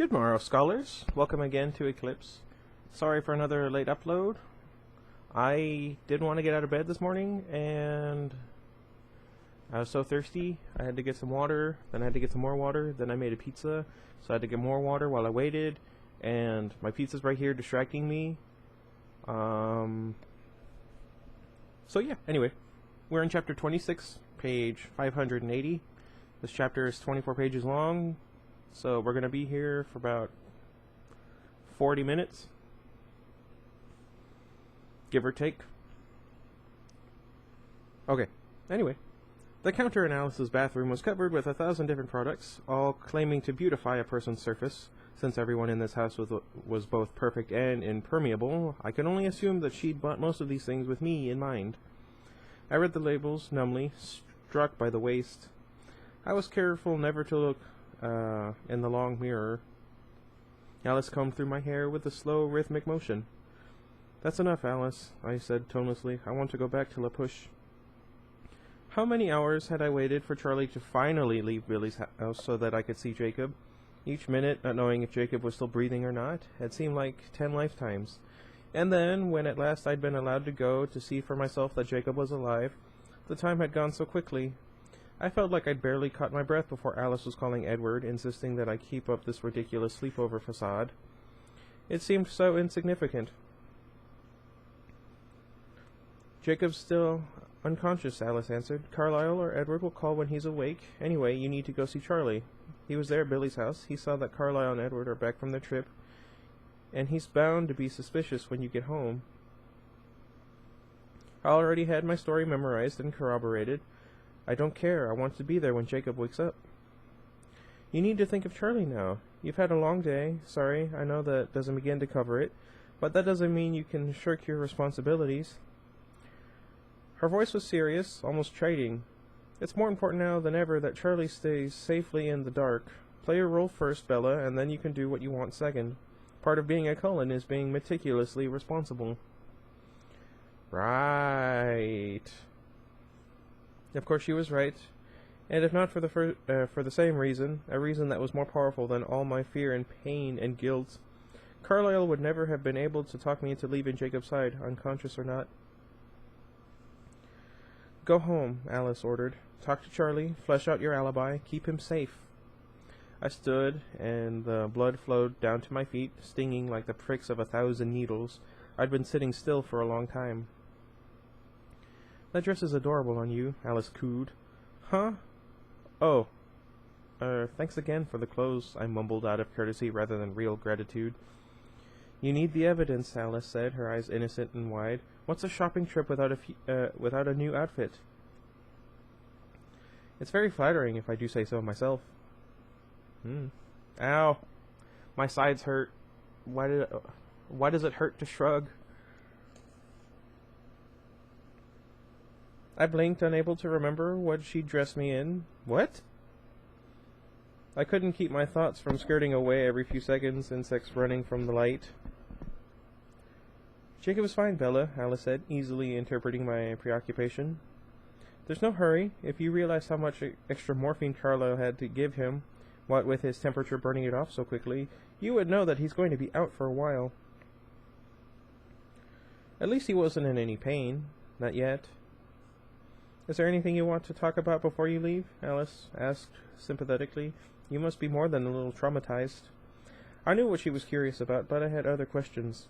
Good morrow, scholars. Welcome again to Eclipse. Sorry for another late upload. I didn't want to get out of bed this morning, and I was so thirsty. I had to get some water, then I had to get some more water, then I made a pizza, so I had to get more water while I waited, and my pizza's right here distracting me. So yeah, anyway, we're in chapter 26, page 580. This chapter is 24 pages long, so we're going to be here for about 40 minutes, give or take. Okay, anyway. The counter in Alice's bathroom was covered with 1,000 different products, all claiming to beautify a person's surface. Since everyone in this house was both perfect and impermeable, I can only assume that she'd bought most of these things with me in mind. I read the labels numbly, struck by the waste. I was careful never to look in the long mirror. Alice combed through my hair with a slow, rhythmic motion. "That's enough, Alice," I said tonelessly. "I want to go back to La Push." How many hours had I waited for Charlie to finally leave Billy's house so that I could see Jacob? Each minute, not knowing if Jacob was still breathing or not, had seemed like 10 lifetimes. And then, when at last I'd been allowed to go to see for myself that Jacob was alive, the time had gone so quickly. I felt like I'd barely caught my breath before Alice was calling Edward, insisting that I keep up this ridiculous sleepover facade. It seemed so insignificant. "Jacob's still unconscious," Alice answered. "Carlyle or Edward will call when he's awake. Anyway, you need to go see Charlie. He was there at Billy's house. He saw that Carlyle and Edward are back from their trip, and he's bound to be suspicious when you get home." I already had my story memorized and corroborated. I don't care. I want to be there when Jacob wakes up. "You need to think of Charlie now. You've had a long day. Sorry, I know that doesn't begin to cover it, but that doesn't mean you can shirk your responsibilities." Her voice was serious, almost chiding. "It's more important now than ever that Charlie stays safely in the dark. Play your role first, Bella, and then you can do what you want second. Part of being a Cullen is being meticulously responsible." Right. Of course she was right, and if not for the same reason, a reason that was more powerful than all my fear and pain and guilt, Carlyle would never have been able to talk me into leaving Jacob's side, unconscious or not. "Go home," Alice ordered. "Talk to Charlie, flesh out your alibi, keep him safe." I stood, and the blood flowed down to my feet, stinging like the pricks of 1,000 needles. I'd been sitting still for a long time. "That dress is adorable on you," Alice cooed. "Huh? Oh. Thanks again for the clothes," I mumbled out of courtesy rather than real gratitude. "You need the evidence," Alice said, her eyes innocent and wide. "What's a shopping trip without a new outfit?" "It's very flattering, if I do say so myself." Ow. My sides hurt. Why does it hurt to shrug? I blinked, unable to remember what she'd dressed me in. What? I couldn't keep my thoughts from skirting away every few seconds, insects running from the light. "Jacob is fine, Bella," Alice said, easily interpreting my preoccupation. "There's no hurry. If you realize how much extra morphine Carlyle had to give him, what with his temperature burning it off so quickly, you would know that he's going to be out for a while." "At least he wasn't in any pain. Not yet." "Is there anything you want to talk about before you leave?" Alice asked sympathetically. "You must be more than a little traumatized." I knew what she was curious about, but I had other questions.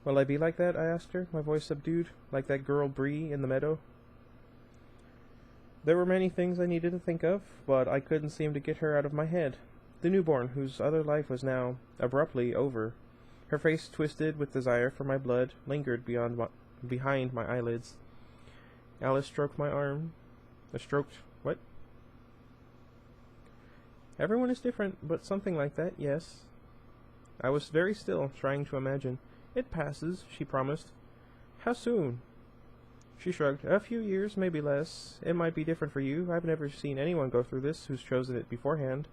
"Will I be like that?" I asked her, my voice subdued, "like that girl Bree in the meadow?" There were many things I needed to think of, but I couldn't seem to get her out of my head. The newborn, whose other life was now abruptly over. Her face, twisted with desire for my blood, lingered behind my eyelids. Alice stroked my arm. What? "Everyone is different, but something like that, yes." I was very still, trying to imagine. "It passes," she promised. "How soon?" She shrugged. "A few years, maybe less. It might be different for you. I've never seen anyone go through this who's chosen it beforehand.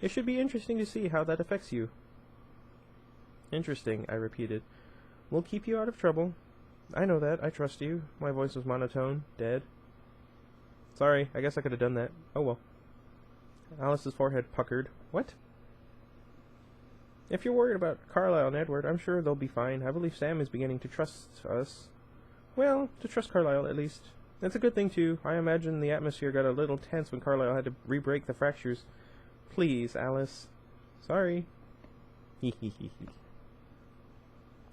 It should be interesting to see how that affects you." "Interesting," I repeated. "We'll keep you out of trouble." "I know that. I trust you." My voice was monotone, dead. "Sorry, I guess I could have done that. Oh well." Alice's forehead puckered. What? If you're worried about Carlisle and Edward, I'm sure they'll be fine. I believe Sam is beginning to trust us. Well, to trust Carlisle, at least. That's a good thing, too. I imagine the atmosphere got a little tense when Carlisle had to re-break the fractures. Please, Alice. Sorry. Hee hee hee hee.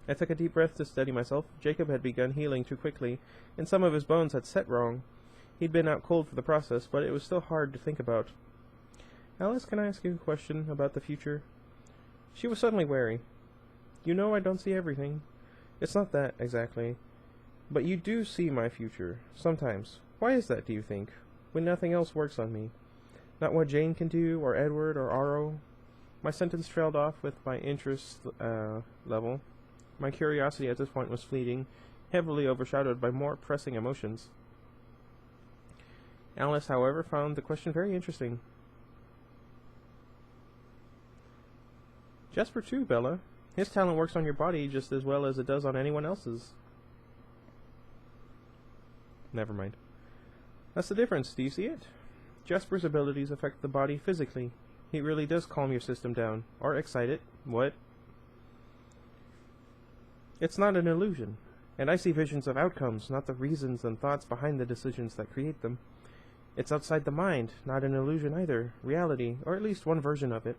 I took a deep breath to steady myself. Jacob had begun healing too quickly, and some of his bones had set wrong. He'd been out cold for the process, but it was still hard to think about. Alice, can I ask you a question about the future? She was suddenly wary. You know I don't see everything. It's not that, exactly. But you do see my future, sometimes. Why is that, do you think, when nothing else works on me? Not what Jane can do, or Edward, or Aro? My sentence trailed off with my interest level. My curiosity at this point was fleeting, heavily overshadowed by more pressing emotions. Alice, however, found the question very interesting. Jasper too, Bella. His talent works on your body just as well as it does on anyone else's. Never mind. That's the difference, do you see it? Jasper's abilities affect the body physically. He really does calm your system down, or excite it. What? It's not an illusion, and I see visions of outcomes, not the reasons and thoughts behind the decisions that create them. It's outside the mind, not an illusion either, reality, or at least one version of it.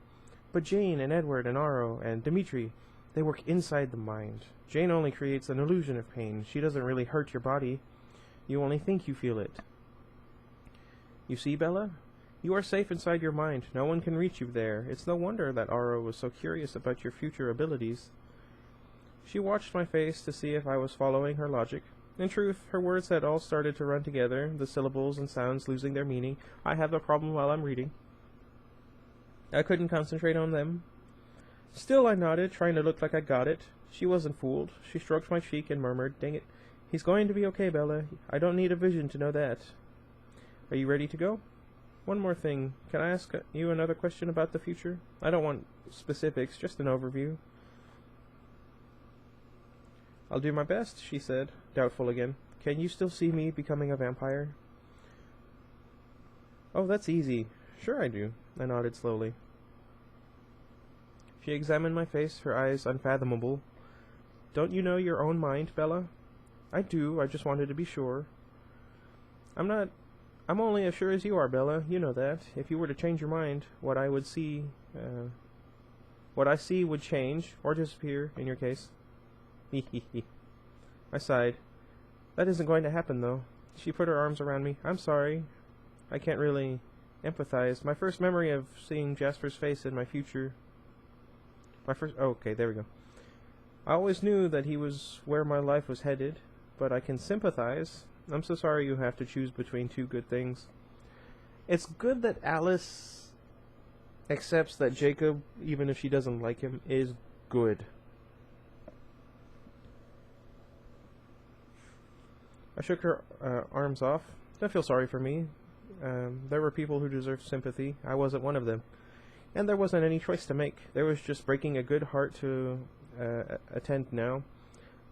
But Jane and Edward and Aro and Dimitri, they work inside the mind. Jane only creates an illusion of pain. She doesn't really hurt your body. You only think you feel it. You see, Bella? You are safe inside your mind. No one can reach you there. It's no wonder that Aro was so curious about your future abilities. She watched my face to see if I was following her logic. In truth, her words had all started to run together, the syllables and sounds losing their meaning. I have the problem while I'm reading. I couldn't concentrate on them. Still, I nodded, trying to look like I got it. She wasn't fooled. She stroked my cheek and murmured, "Dang it. He's going to be okay, Bella. I don't need a vision to know that. Are you ready to go? One more thing. Can I ask you another question about the future? I don't want specifics, just an overview." "I'll do my best," she said, doubtful again. "Can you still see me becoming a vampire?" "Oh, that's easy. Sure I do," I nodded slowly. She examined my face, her eyes unfathomable. "Don't you know your own mind, Bella?" "I do. I just wanted to be sure." I'm only as sure as you are, Bella. You know that. If you were to change your mind, what I see would change, or disappear, in your case." I sighed. "That isn't going to happen, though." She put her arms around me. "I'm sorry. I can't really empathize. My first memory of seeing Jasper's face in my future... okay, there we go. I always knew that he was where my life was headed, but I can sympathize. I'm so sorry you have to choose between two good things." It's good that Alice accepts that Jacob, even if she doesn't like him, is good. I shook her arms off. "Don't feel sorry for me. There were people who deserved sympathy. I wasn't one of them. And there wasn't any choice to make. There was just breaking a good heart to attend now.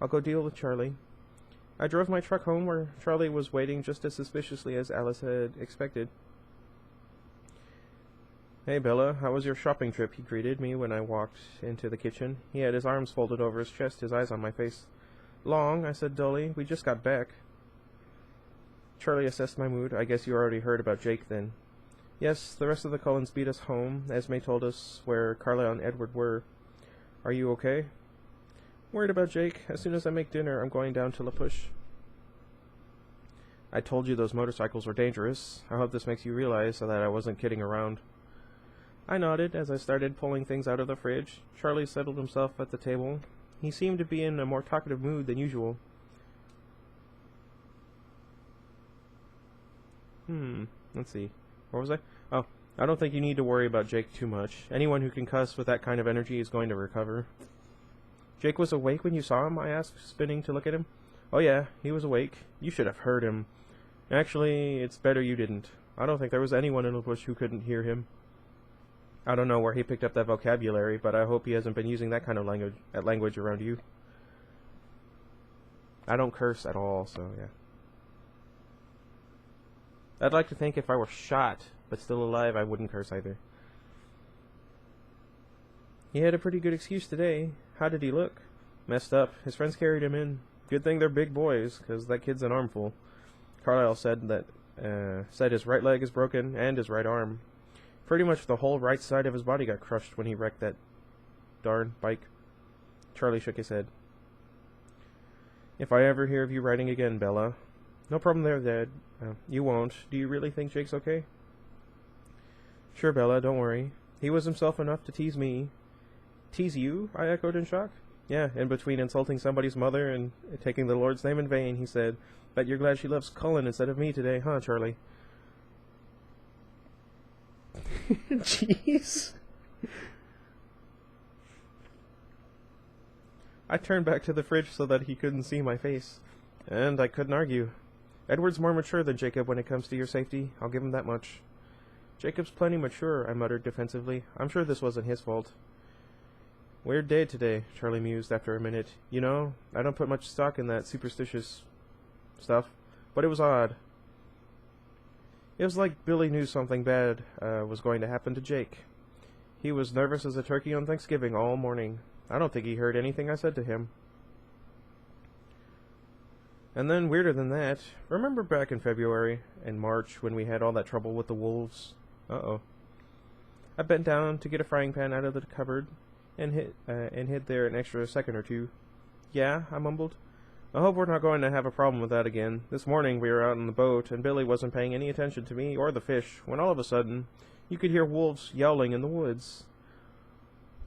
I'll go deal with Charlie." I drove my truck home, where Charlie was waiting just as suspiciously as Alice had expected. "Hey, Bella, how was your shopping trip?" he greeted me when I walked into the kitchen. He had his arms folded over his chest, his eyes on my face. "Long," I said dully. "We just got back." Charlie assessed my mood. "I guess you already heard about Jake, then." "Yes, the rest of the Cullens beat us home. Esme told us where Carlisle and Edward were. Are you okay?" "Worried about Jake. As soon as I make dinner, I'm going down to La Push." "I told you those motorcycles were dangerous. I hope this makes you realize that I wasn't kidding around." I nodded as I started pulling things out of the fridge. Charlie settled himself at the table. He seemed to be in a more talkative mood than usual. Let's see. What was I? Oh, I don't think you need to worry about Jake too much. Anyone who can cuss with that kind of energy is going to recover. "Jake was awake when you saw him?" I asked, spinning to look at him. "Oh yeah, he was awake. You should have heard him. Actually, it's better you didn't. I don't think there was anyone in the bush who couldn't hear him. I don't know where he picked up that vocabulary, but I hope he hasn't been using that kind of language around you." I don't curse at all, so yeah. "I'd like to think if I were shot, but still alive, I wouldn't curse either. He had a pretty good excuse today. How did he look? Messed up. His friends carried him in. Good thing they're big boys, 'cause that kid's an armful. Carlisle said his right leg is broken and his right arm. Pretty much the whole right side of his body got crushed when he wrecked that darn bike. Charlie shook his head. If I ever hear of you riding again, Bella. No problem there, Dad. You won't. Do you really think Jake's okay? Sure, Bella, don't worry. He was himself enough to tease me. Tease you? I echoed in shock. Yeah, in between insulting somebody's mother and taking the Lord's name in vain, he said, Bet you're glad she loves Cullen instead of me today, huh, Charlie? Jeez. I turned back to the fridge so that he couldn't see my face, and I couldn't argue. Edward's more mature than Jacob when it comes to your safety, I'll give him that much. Jacob's plenty mature, I muttered defensively. I'm sure this wasn't his fault. Weird day today, Charlie mused after a minute. You know, I don't put much stock in that superstitious stuff, but it was odd. It was like Billy knew something bad was going to happen to Jake. He was nervous as a turkey on Thanksgiving all morning. I don't think he heard anything I said to him. And then, weirder than that, remember back in February and March when we had all that trouble with the wolves? Uh-oh. I bent down to get a frying pan out of the cupboard and hid there an extra second or two. Yeah, I mumbled. I hope we're not going to have a problem with that again. This morning we were out on the boat, and Billy wasn't paying any attention to me or the fish, when all of a sudden, you could hear wolves yowling in the woods.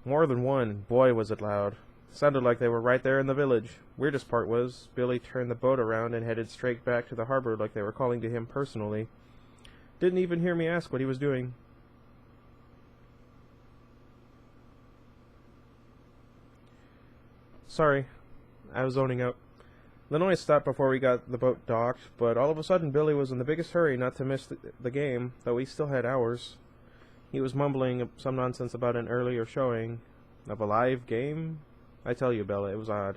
More than one. Boy, was it loud. Sounded like they were right there in the village. Weirdest part was, Billy turned the boat around and headed straight back to the harbor like they were calling to him personally. Didn't even hear me ask what he was doing. Sorry, I was zoning out. The noise stopped before we got the boat docked, but all of a sudden Billy was in the biggest hurry not to miss the game, though we still had hours. He was mumbling some nonsense about an earlier showing of a live game. I tell you, Bella, it was odd.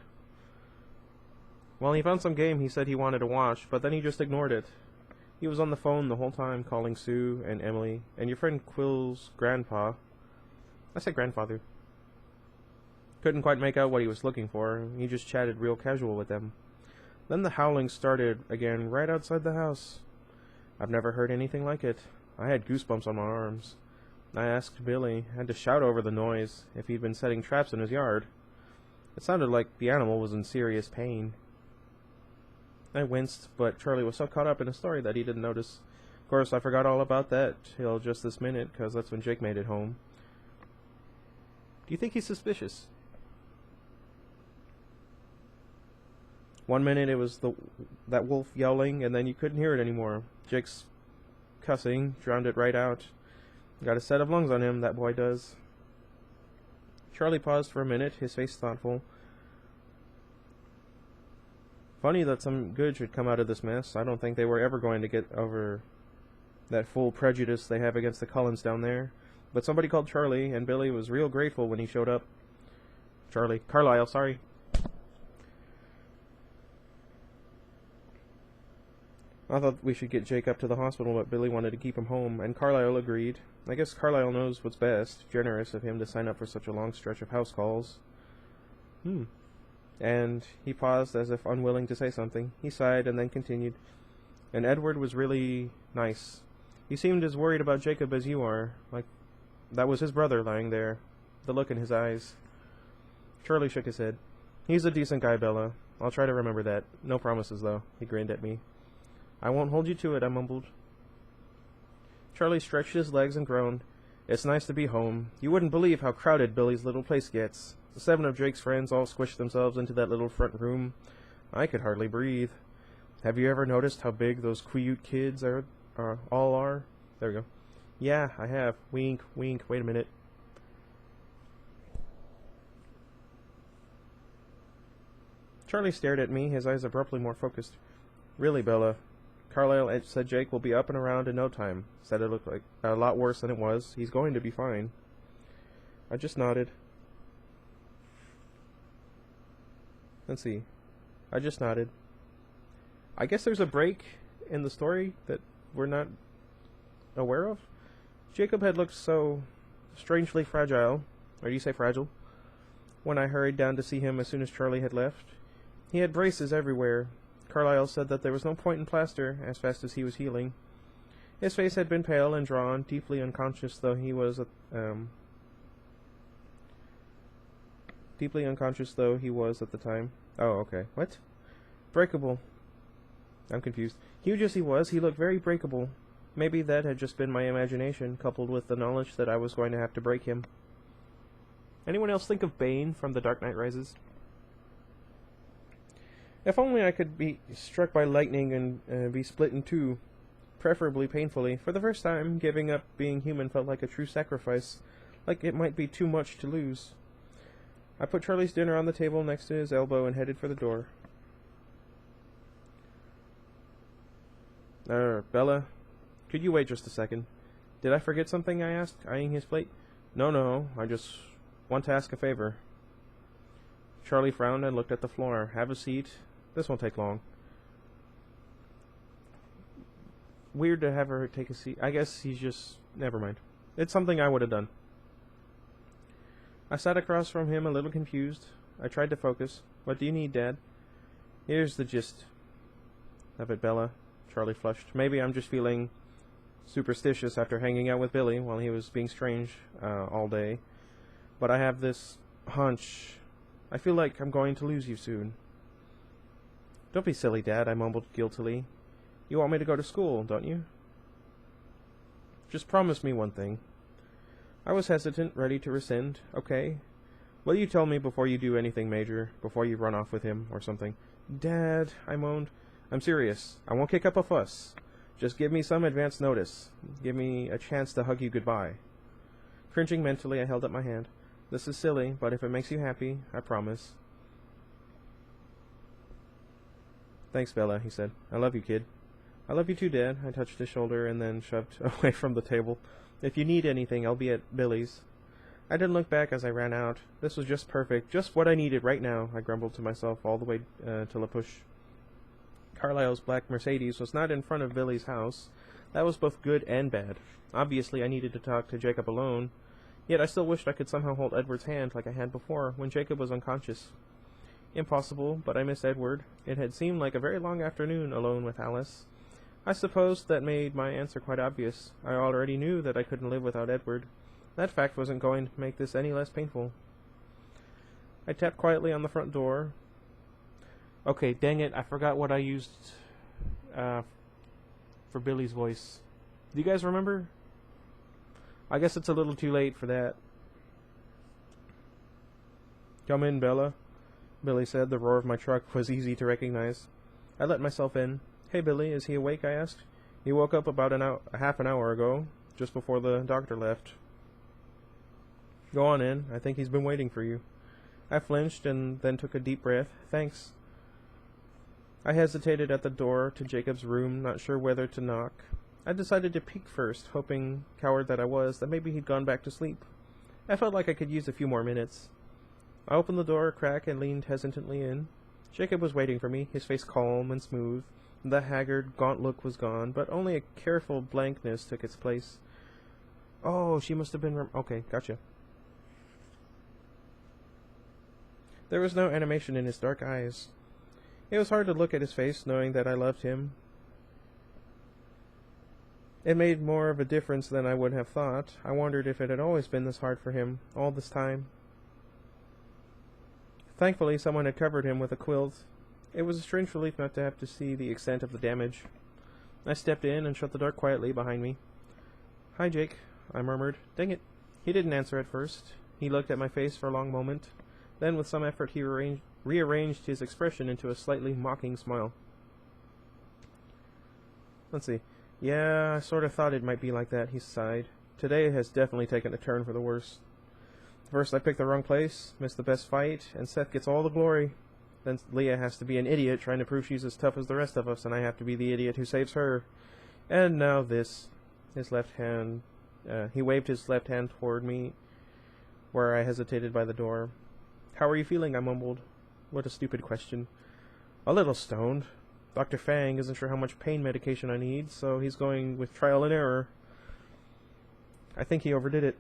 Well, he found some game he said he wanted to watch, but then he just ignored it. He was on the phone the whole time, calling Sue and Emily, and your friend Quill's grandpa. I said grandfather. Couldn't quite make out what he was looking for. He just chatted real casual with them. Then the howling started again right outside the house. I've never heard anything like it. I had goosebumps on my arms. I asked Billy, had to shout over the noise, if he'd been setting traps in his yard. It sounded like the animal was in serious pain. I winced, but Charlie was so caught up in a story that he didn't notice. Of course, I forgot all about that till just this minute, 'cause that's when Jake made it home. Do you think he's suspicious? One minute it was that wolf yowling, and then you couldn't hear it anymore. Jake's cussing drowned it right out. Got a set of lungs on him, that boy does. Charlie paused for a minute, his face thoughtful. Funny that some good should come out of this mess. I don't think they were ever going to get over that full prejudice they have against the Cullens down there. But somebody called Charlie, and Billy was real grateful when he showed up. Carlisle, sorry. I thought we should get Jake up to the hospital, but Billy wanted to keep him home, and Carlisle agreed. I guess Carlisle knows what's best. Generous of him to sign up for such a long stretch of house calls. And he paused as if unwilling to say something. He sighed and then continued. And Edward was really nice. He seemed as worried about Jacob as you are. Like that was his brother lying there. The look in his eyes. Charlie shook his head. He's a decent guy, Bella. I'll try to remember that. No promises, though. He grinned at me. I won't hold you to it, I mumbled. Charlie stretched his legs and groaned. It's nice to be home. You wouldn't believe how crowded Billy's little place gets. The 7 of Jake's friends all squished themselves into that little front room. I could hardly breathe. Have you ever noticed how big those cute kids all are? There we go. Yeah, I have. Wink, wink. Wait a minute. Charlie stared at me, his eyes abruptly more focused. Really, Bella. Carlisle said Jake will be up and around in no time. Said it looked like a lot worse than it was. He's going to be fine. I just nodded. Let's see. I just nodded. I guess there's a break in the story that we're not aware of. Jacob had looked so strangely fragile, or do you say fragile, when I hurried down to see him as soon as Charlie had left. He had braces everywhere. Carlyle said that there was no point in plaster as fast as he was healing. His face had been pale and drawn, deeply unconscious though he was at the time. Oh, okay. What? Breakable. I'm confused. Huge as he was, he looked very breakable. Maybe that had just been my imagination, coupled with the knowledge that I was going to have to break him. Anyone else think of Bane from The Dark Knight Rises? If only I could be struck by lightning and be split in two, preferably painfully. For the first time, giving up being human felt like a true sacrifice, like it might be too much to lose. I put Charlie's dinner on the table next to his elbow and headed for the door. Bella, could you wait just a second? Did I forget something? I asked, eyeing his plate. No, I just want to ask a favor. Charlie frowned and looked at the floor. Have a seat. This won't take long. Weird to have her take a seat. I guess he's just... Never mind. It's something I would have done. I sat across from him a little confused. I tried to focus. What do you need, Dad? Here's the gist of it, Bella. Charlie flushed. Maybe I'm just feeling superstitious after hanging out with Billy while he was being strange all day. But I have this hunch. I feel like I'm going to lose you soon. Don't be silly, Dad, I mumbled guiltily. You want me to go to school, don't you? Just promise me one thing. I was hesitant, ready to rescind. Okay. Will you tell me before you do anything major, before you run off with him or something? Dad, I moaned. I'm serious. I won't kick up a fuss. Just give me some advance notice. Give me a chance to hug you goodbye. Cringing mentally, I held up my hand. This is silly, but if it makes you happy, I promise. Thanks, Bella, he said. I love you, kid. I love you too, Dad. I touched his shoulder and then shoved away from the table. If you need anything, I'll be at Billy's. I didn't look back as I ran out. This was just perfect. Just what I needed right now, I grumbled to myself all the way to La Push. Carlyle's black Mercedes was not in front of Billy's house. That was both good and bad. Obviously, I needed to talk to Jacob alone. Yet I still wished I could somehow hold Edward's hand like I had before, when Jacob was unconscious. Impossible, but I missed Edward. It had seemed like a very long afternoon alone with Alice. I suppose that made my answer quite obvious. I already knew that I couldn't live without Edward. That fact wasn't going to make this any less painful. I tapped quietly on the front door. Okay, dang it, I forgot what I used for Billy's voice. Do you guys remember? I guess it's a little too late for that. Come in, Bella, Billy said. The roar of my truck was easy to recognize. I let myself in. Hey, Billy, is he awake? I asked. He woke up about half an hour ago, just before the doctor left. Go on in. I think he's been waiting for you. I flinched and then took a deep breath. Thanks. I hesitated at the door to Jacob's room, not sure whether to knock. I decided to peek first, hoping, coward that I was, that maybe he'd gone back to sleep. I felt like I could use a few more minutes. I opened the door a crack and leaned hesitantly in. Jacob was waiting for me, his face calm and smooth. The haggard, gaunt look was gone, but only a careful blankness took its place. Oh, she must have been... Okay, gotcha. There was no animation in his dark eyes. It was hard to look at his face, knowing that I loved him. It made more of a difference than I would have thought. I wondered if it had always been this hard for him, all this time. Thankfully, someone had covered him with a quilt. It was a strange relief not to have to see the extent of the damage. I stepped in and shut the door quietly behind me. Hi, Jake, I murmured. Dang it. He didn't answer at first. He looked at my face for a long moment. Then, with some effort, he rearranged his expression into a slightly mocking smile. Let's see. Yeah, I sort of thought it might be like that, he sighed. Today has definitely taken a turn for the worse. First I picked the wrong place, missed the best fight, and Seth gets all the glory. Then Leah has to be an idiot trying to prove she's as tough as the rest of us, and I have to be the idiot who saves her. And now this. His left hand... he waved his left hand toward me, where I hesitated by the door. How are you feeling? I mumbled. What a stupid question. A little stoned. Dr. Fang isn't sure how much pain medication I need, so he's going with trial and error. I think he overdid it.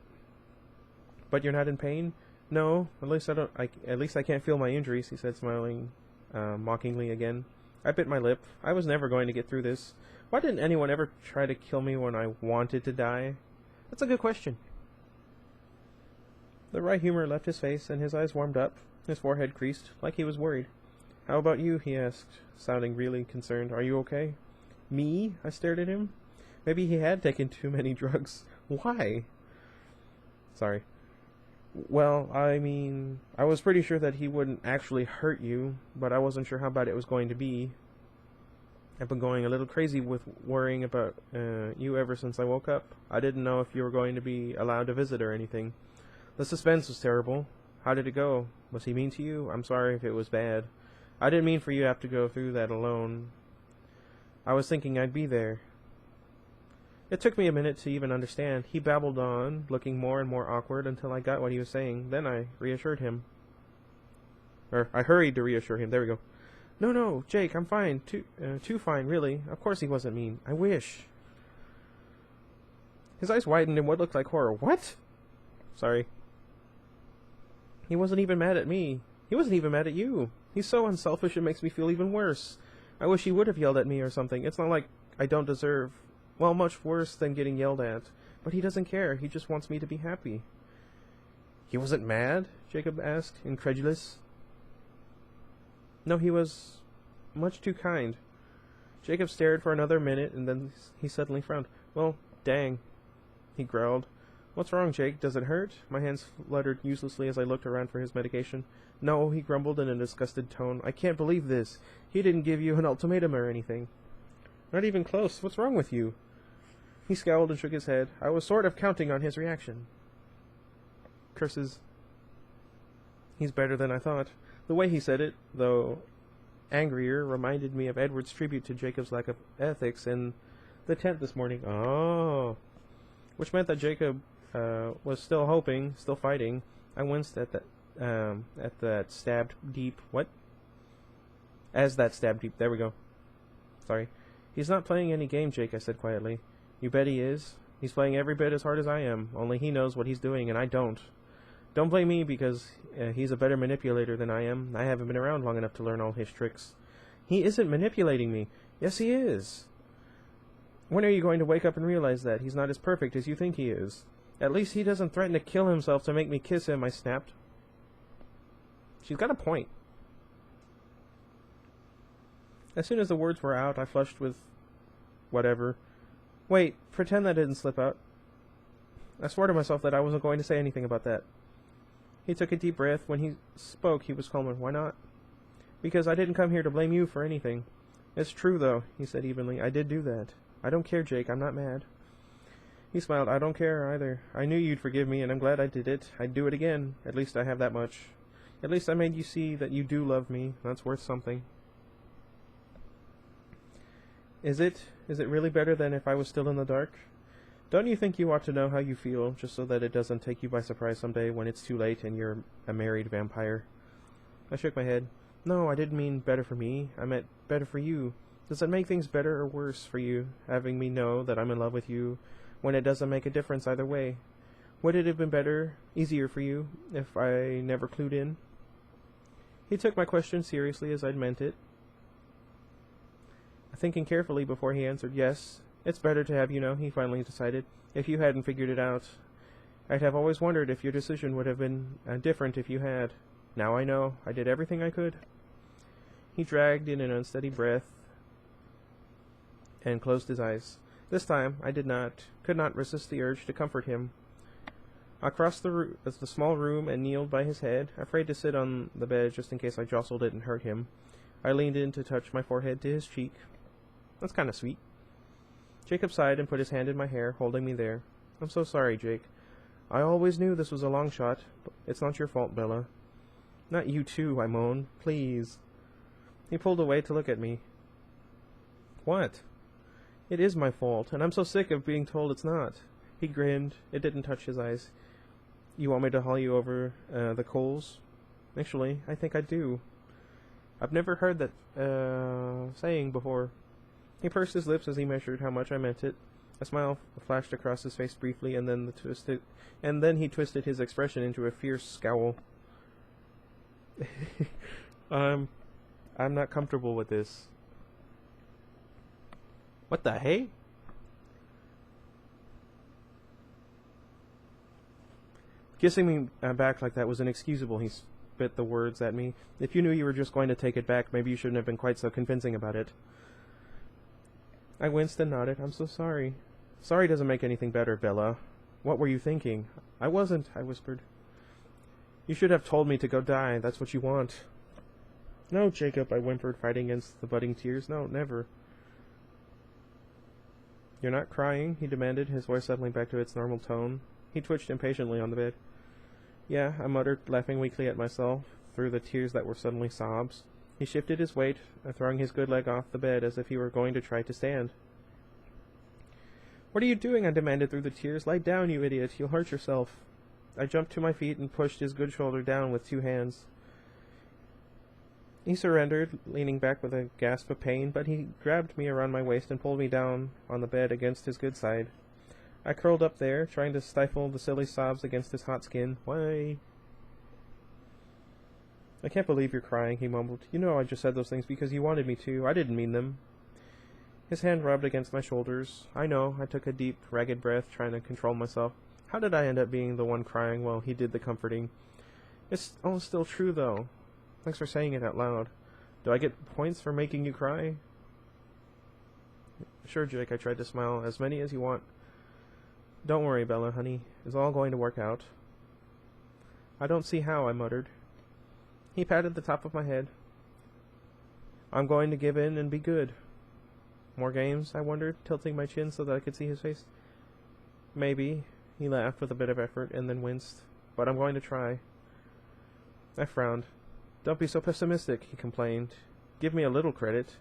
But you're not in pain? No, at least I can't feel my injuries, he said, smiling mockingly again. I bit my lip. I was never going to get through this. Why didn't anyone ever try to kill me when I wanted to die? That's a good question. The wry humor left his face, and his eyes warmed up. His forehead creased, like he was worried. How about you? He asked, sounding really concerned. Are you okay? Me? I stared at him. Maybe he had taken too many drugs. Why? Sorry. Well, I mean, I was pretty sure that he wouldn't actually hurt you, but I wasn't sure how bad it was going to be. I've been going a little crazy with worrying about you ever since I woke up. I didn't know if you were going to be allowed to visit or anything. The suspense was terrible. How did it go? Was he mean to you? I'm sorry if it was bad. I didn't mean for you to have to go through that alone. I was thinking I'd be there. It took me a minute to even understand. He babbled on, looking more and more awkward until I got what he was saying. Then I reassured him. I hurried to reassure him. There we go. No, Jake, I'm fine. Too fine, really. Of course he wasn't mean. I wish. His eyes widened in what looked like horror. What? Sorry. He wasn't even mad at me. He wasn't even mad at you. He's so unselfish it makes me feel even worse. I wish he would have yelled at me or something. It's not like I don't deserve... Well, much worse than getting yelled at. But he doesn't care. He just wants me to be happy. He wasn't mad? Jacob asked, incredulous. No, he was much too kind. Jacob stared for another minute, and then he suddenly frowned. Well, dang, he growled. What's wrong, Jake? Does it hurt? My hands fluttered uselessly as I looked around for his medication. No, he grumbled in a disgusted tone. I can't believe this. He didn't give you an ultimatum or anything. Not even close. What's wrong with you? He scowled and shook his head. I was sort of counting on his reaction. Curses. He's better than I thought. The way he said it, though angrier, reminded me of Edward's tribute to Jacob's lack of ethics in the tent this morning. Oh. Which meant that Jacob was still hoping, still fighting. I winced at that stabbed deep... What? As that stabbed deep. There we go. Sorry. He's not playing any game, Jake, I said quietly. You bet he is. He's playing every bit as hard as I am, only he knows what he's doing and I don't. Don't blame me because he's a better manipulator than I am. I haven't been around long enough to learn all his tricks. He isn't manipulating me. Yes, he is. When are you going to wake up and realize that he's not as perfect as you think he is? At least he doesn't threaten to kill himself to make me kiss him, I snapped. She's got a point. As soon as the words were out, I flushed with whatever. Wait, pretend that didn't slip out. I swore to myself that I wasn't going to say anything about that. He took a deep breath. When he spoke, he was calmer. Why not? Because I didn't come here to blame you for anything. It's true, though, he said evenly. I did do that. I don't care, Jake. I'm not mad. He smiled. I don't care either. I knew you'd forgive me, and I'm glad I did it. I'd do it again. At least I have that much. At least I made you see that you do love me. That's worth something. Is it really better than if I was still in the dark? Don't you think you ought to know how you feel, just so that it doesn't take you by surprise someday when it's too late and you're a married vampire? I shook my head. No, I didn't mean better for me. I meant better for you. Does it make things better or worse for you, having me know that I'm in love with you, when it doesn't make a difference either way? Would it have been better, easier for you, if I never clued in? He took my question seriously as I'd meant it. Thinking carefully before he answered, yes, it's better to have you know, he finally decided. If you hadn't figured it out, I'd have always wondered if your decision would have been different if you had. Now I know. I did everything I could. He dragged in an unsteady breath and closed his eyes. This time, I could not resist the urge to comfort him. I crossed the small room and kneeled by his head, afraid to sit on the bed just in case I jostled it and hurt him. I leaned in to touch my forehead to his cheek. That's kind of sweet. Jacob sighed and put his hand in my hair, holding me there. I'm so sorry, Jake. I always knew this was a long shot, but it's not your fault, Bella. Not you too, I moaned. Please. He pulled away to look at me. What? It is my fault, and I'm so sick of being told it's not. He grinned. It didn't touch his eyes. You want me to haul you over the coals? Actually, I think I do. I've never heard that saying before. He pursed his lips as he measured how much I meant it. A smile flashed across his face briefly, and then he twisted his expression into a fierce scowl. I'm not comfortable with this. What the hey? Kissing me back like that was inexcusable, he spit the words at me. If you knew you were just going to take it back, maybe you shouldn't have been quite so convincing about it. I winced and nodded. I'm so sorry. Sorry doesn't make anything better, Bella. What were you thinking? I wasn't, I whispered. You should have told me to go die. That's what you want. No, Jacob, I whimpered, fighting against the budding tears. No, never. You're not crying? He demanded, his voice settling back to its normal tone. He twitched impatiently on the bed. Yeah, I muttered, laughing weakly at myself through the tears that were suddenly sobs. He shifted his weight, throwing his good leg off the bed as if he were going to try to stand. What are you doing? I demanded through the tears. Lie down, you idiot. You'll hurt yourself. I jumped to my feet and pushed his good shoulder down with 2 hands. He surrendered, leaning back with a gasp of pain, but he grabbed me around my waist and pulled me down on the bed against his good side. I curled up there, trying to stifle the silly sobs against his hot skin. Why? I can't believe you're crying, he mumbled. You know I just said those things because you wanted me to. I didn't mean them. His hand rubbed against my shoulders. I know. I took a deep, ragged breath, trying to control myself. How did I end up being the one crying while he did the comforting? It's all still true, though. Thanks for saying it out loud. Do I get points for making you cry? Sure, Jake, I tried to smile. As many as you want. Don't worry, Bella, honey. It's all going to work out. I don't see how, I muttered. He patted the top of my head. I'm going to give in and be good. More games, I wondered, tilting my chin so that I could see his face. Maybe. He laughed with a bit of effort and then winced. But I'm going to try. I frowned. Don't be so pessimistic, he complained. Give me a little credit.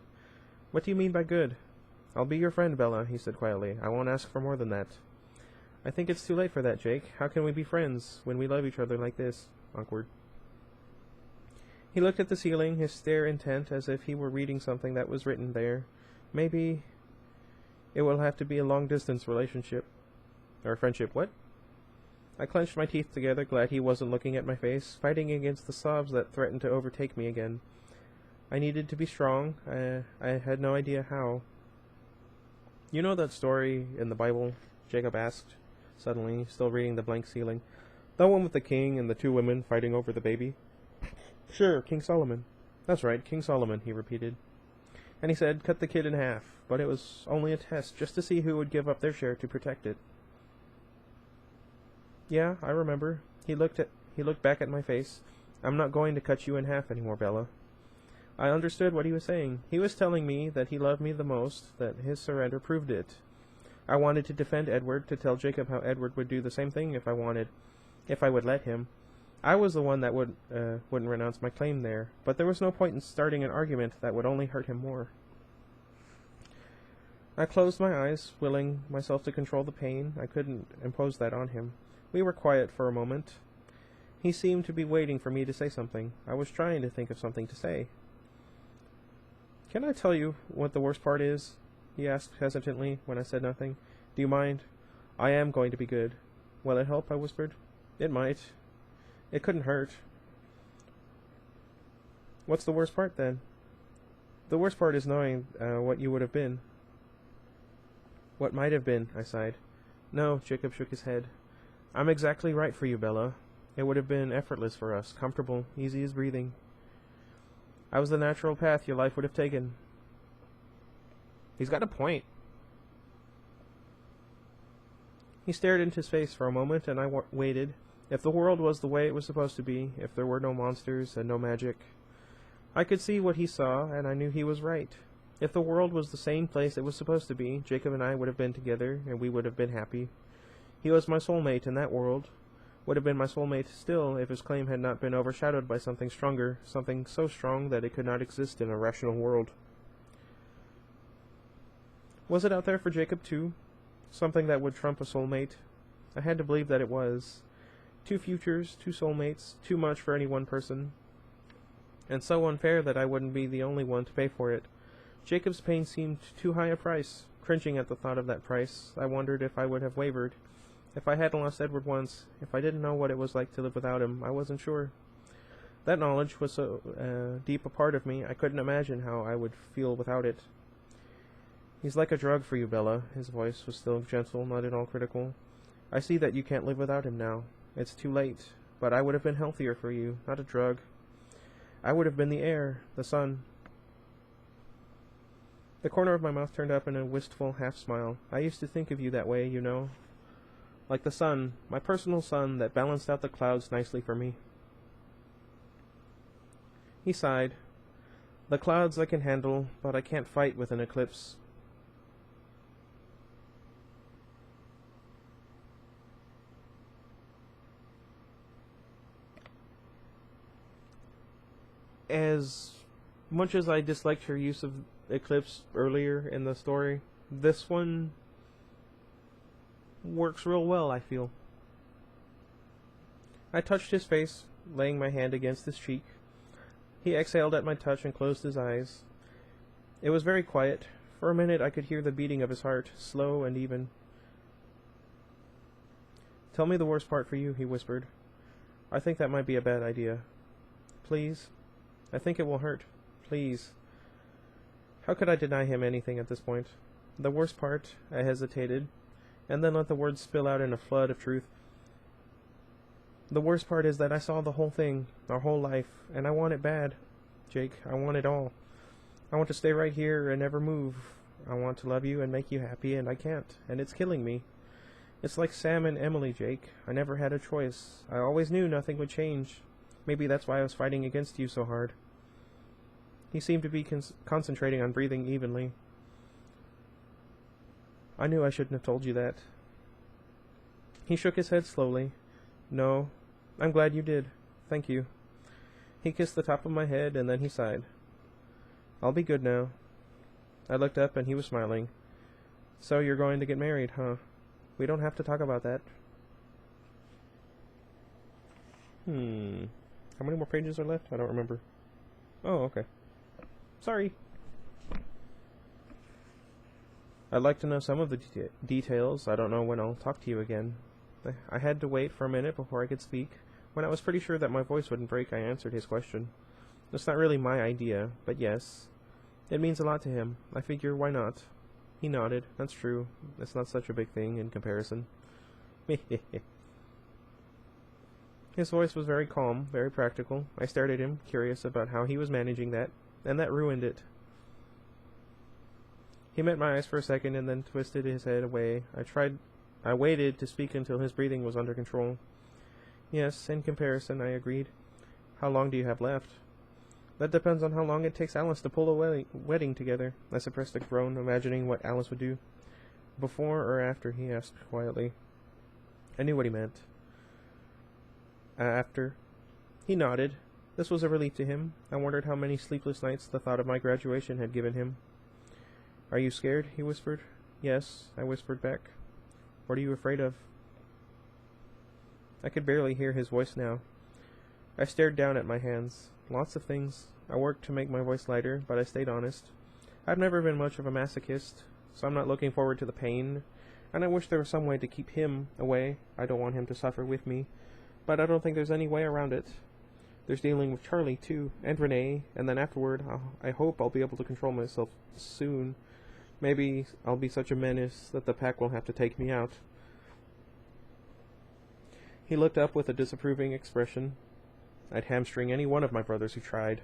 What do you mean by good? I'll be your friend, Bella, he said quietly. I won't ask for more than that. I think it's too late for that, Jake. How can we be friends when we love each other like this? Awkward. He looked at the ceiling, his stare intent, as if he were reading something that was written there. Maybe it will have to be a long-distance relationship. Or friendship, what? I clenched my teeth together, glad he wasn't looking at my face, fighting against the sobs that threatened to overtake me again. I needed to be strong. I had no idea how. You know that story in the Bible? Jacob asked, suddenly, still reading the blank ceiling. The one with the king and the 2 women fighting over the baby? Sure, King Solomon. That's right, King Solomon, he repeated. And he said, cut the kid in half, but it was only a test, just to see who would give up their share to protect it. Yeah, I remember. He looked back at my face. I'm not going to cut you in half anymore, Bella. I understood what he was saying. He was telling me that he loved me the most, that his surrender proved it. I wanted to defend Edward, to tell Jacob how Edward would do the same thing if I would let him. I was the one that wouldn't renounce my claim there, but there was no point in starting an argument that would only hurt him more. I closed my eyes, willing myself to control the pain. I couldn't impose that on him. We were quiet for a moment. He seemed to be waiting for me to say something. I was trying to think of something to say. Can I tell you what the worst part is? He asked hesitantly when I said nothing. Do you mind? I am going to be good. Will it help? I whispered. It might. It couldn't hurt. What's the worst part, then? The worst part is knowing what you would have been. What might have been, I sighed. No, Jacob shook his head. I'm exactly right for you, Bella. It would have been effortless for us, comfortable, easy as breathing. I was the natural path your life would have taken. He's got a point. He stared into space for a moment, and I waited. If the world was the way it was supposed to be, if there were no monsters and no magic, I could see what he saw, and I knew he was right. If the world was the same place it was supposed to be, Jacob and I would have been together, and we would have been happy. He was my soulmate in that world, would have been my soulmate still if his claim had not been overshadowed by something stronger, something so strong that it could not exist in a rational world. Was it out there for Jacob, too? Something that would trump a soulmate? I had to believe that it was. 2 futures, 2 soulmates, too much for any one person. And so unfair that I wouldn't be the only one to pay for it. Jacob's pain seemed too high a price. Cringing at the thought of that price, I wondered if I would have wavered. If I hadn't lost Edward once, if I didn't know what it was like to live without him, I wasn't sure. That knowledge was so deep a part of me, I couldn't imagine how I would feel without it. He's like a drug for you, Bella. His voice was still gentle, not at all critical. I see that you can't live without him now. It's too late, but I would have been healthier for you, not a drug. I would have been the air, the sun. The corner of my mouth turned up in a wistful half-smile. I used to think of you that way, you know. Like the sun, my personal sun that balanced out the clouds nicely for me. He sighed. The clouds I can handle, but I can't fight with an eclipse. As much as I disliked her use of Eclipse earlier in the story, this one works real well, I feel. I touched his face, laying my hand against his cheek. He exhaled at my touch and closed his eyes. It was very quiet. For a minute I could hear the beating of his heart, slow and even. Tell me the worst part for you, he whispered. I think that might be a bad idea. Please? I think it will hurt. Please. How could I deny him anything at this point? The worst part, I hesitated, and then let the words spill out in a flood of truth. The worst part is that I saw the whole thing, our whole life, and I want it bad. Jake, I want it all. I want to stay right here and never move. I want to love you and make you happy, and I can't, and it's killing me. It's like Sam and Emily, Jake. I never had a choice. I always knew nothing would change. Maybe that's why I was fighting against you so hard. He seemed to be concentrating on breathing evenly. I knew I shouldn't have told you that. He shook his head slowly. No, I'm glad you did. Thank you. He kissed the top of my head, and then he sighed. I'll be good now. I looked up, and he was smiling. So you're going to get married, huh? We don't have to talk about that. How many more pages are left? I don't remember. Oh, okay. Sorry. I'd like to know some of the details. I don't know when I'll talk to you again. I had to wait for a minute before I could speak. When I was pretty sure that my voice wouldn't break, I answered his question. It's not really my idea, but yes. It means a lot to him. I figure, why not? He nodded. That's true. It's not such a big thing in comparison. His voice was very calm, very practical. I stared at him, curious about how he was managing that, and that ruined it. He met my eyes for a second and then twisted his head away. I waited to speak until his breathing was under control. Yes, in comparison, I agreed. How long do you have left? That depends on how long it takes Alice to pull a wedding together. I suppressed a groan, imagining what Alice would do. Before or after, he asked quietly. I knew what he meant. After. He nodded. This was a relief to him. I wondered how many sleepless nights the thought of my graduation had given him. Are you scared? He whispered. Yes, I whispered back. What are you afraid of? I could barely hear his voice now. I stared down at my hands. Lots of things. I worked to make my voice lighter, but I stayed honest. I've never been much of a masochist, so I'm not looking forward to the pain, and I wish there was some way to keep him away. I don't want him to suffer with me, but I don't think there's any way around it. There's dealing with Charlie, too, and Renee, and then afterward, I hope I'll be able to control myself soon. Maybe I'll be such a menace that the pack will have to take me out. He looked up with a disapproving expression. I'd hamstring any one of my brothers who tried.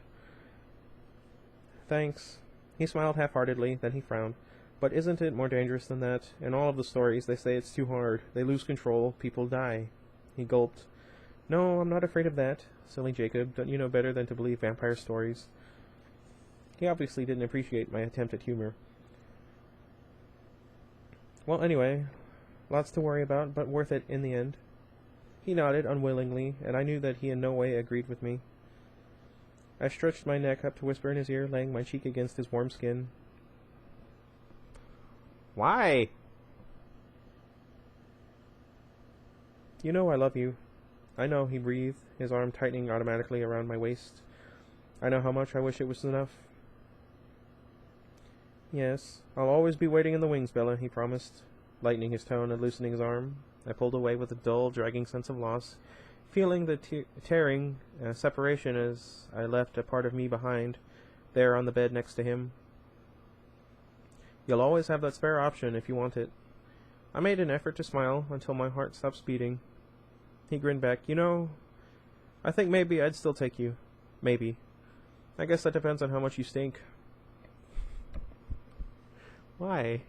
Thanks. He smiled half-heartedly, then he frowned. But isn't it more dangerous than that? In all of the stories, they say it's too hard. They lose control. People die. He gulped. No, I'm not afraid of that. Silly Jacob, don't you know better than to believe vampire stories? He obviously didn't appreciate my attempt at humor. Well, anyway, lots to worry about, but worth it in the end. He nodded unwillingly, and I knew that he in no way agreed with me. I stretched my neck up to whisper in his ear, laying my cheek against his warm skin. Why? You know I love you. I know, he breathed, his arm tightening automatically around my waist. I know how much I wish it was enough. Yes, I'll always be waiting in the wings, Bella, he promised, lightening his tone and loosening his arm. I pulled away with a dull, dragging sense of loss, feeling the tearing separation as I left a part of me behind, there on the bed next to him. You'll always have that spare option if you want it. I made an effort to smile until my heart stopped beating. He grinned back. You know, I think maybe I'd still take you. Maybe. I guess that depends on how much you stink. Why?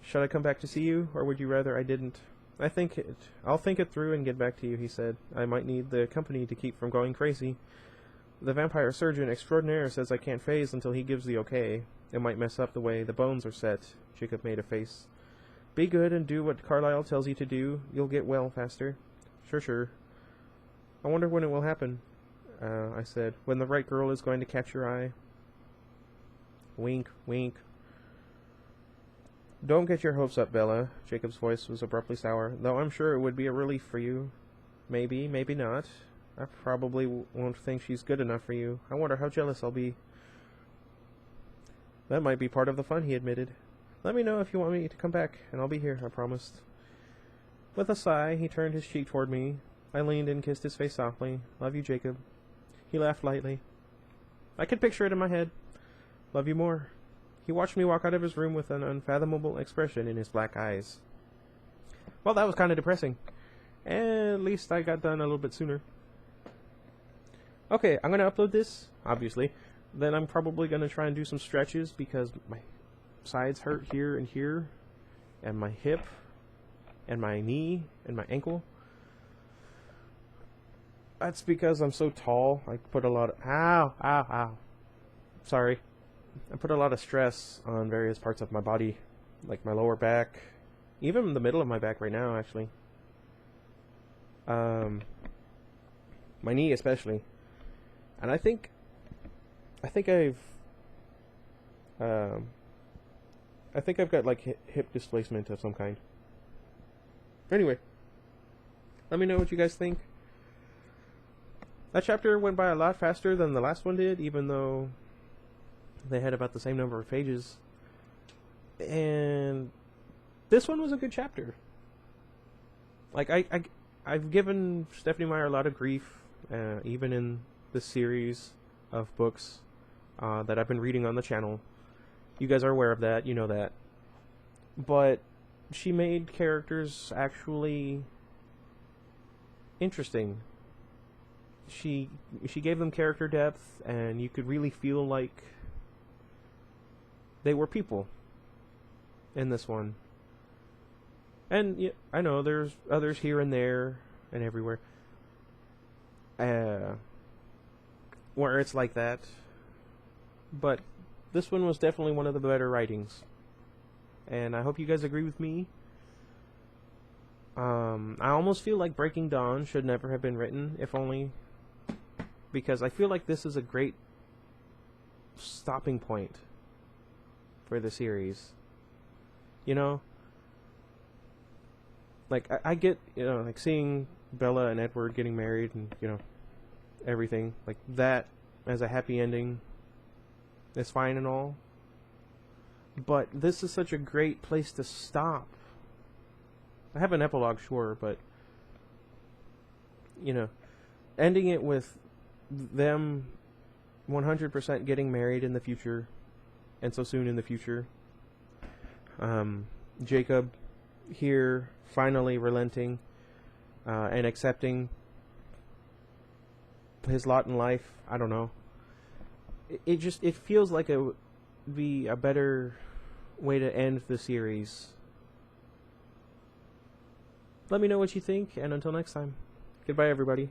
Should I come back to see you, or would you rather I didn't? I'll think it through and get back to you, he said. I might need the company to keep from going crazy. The vampire surgeon extraordinaire says I can't phase until he gives the okay. It might mess up the way the bones are set. Jacob made a face. Be good and do what Carlyle tells you to do. You'll get well faster. Sure. I wonder when it will happen, I said. When the right girl is going to catch your eye. Wink, wink. Don't get your hopes up, Bella. Jacob's voice was abruptly sour, though I'm sure it would be a relief for you. Maybe, maybe not. I probably won't think she's good enough for you. I wonder how jealous I'll be. That might be part of the fun, he admitted. Let me know if you want me to come back, and I'll be here, I promised. With a sigh, he turned his cheek toward me. I leaned and kissed his face softly. Love you, Jacob. He laughed lightly. I could picture it in my head. Love you more. He watched me walk out of his room with an unfathomable expression in his black eyes. Well, that was kind of depressing. At least I got done a little bit sooner. Okay, I'm going to upload this, obviously. Then I'm probably going to try and do some stretches because my sides hurt here, and my hip, and my knee, and my ankle. That's because I'm so tall. I put a lot of... Ow. Sorry. I put a lot of stress on various parts of my body, like my lower back, even the middle of my back right now, actually. My knee especially. And I think I've got like hip displacement of some kind. Anyway, let me know what you guys think. That chapter went by a lot faster than the last one did, even though they had about the same number of pages. And this one was a good chapter. Like, I've given Stephanie Meyer a lot of grief, even in this series of books that I've been reading on the channel. You guys are aware of that, you know that. But she made characters actually interesting. She gave them character depth, and you could really feel like they were people in this one. And yeah, I know there's others here and there and everywhere where it's like that, but this one was definitely one of the better writings, and I hope you guys agree with me. I almost feel like Breaking Dawn should never have been written, if only because I feel like this is a great stopping point for the series. You know? Like, I get, you know, like seeing Bella and Edward getting married and, you know, everything. Like, that as a happy ending is fine and all. But this is such a great place to stop. I have an epilogue, sure, but, you know, ending it with them 100% getting married in the future, and so soon in the future. Jacob here finally relenting and accepting his lot in life. I don't know. It feels like it would be a better way to end the series. Let me know what you think, and until next time, goodbye everybody.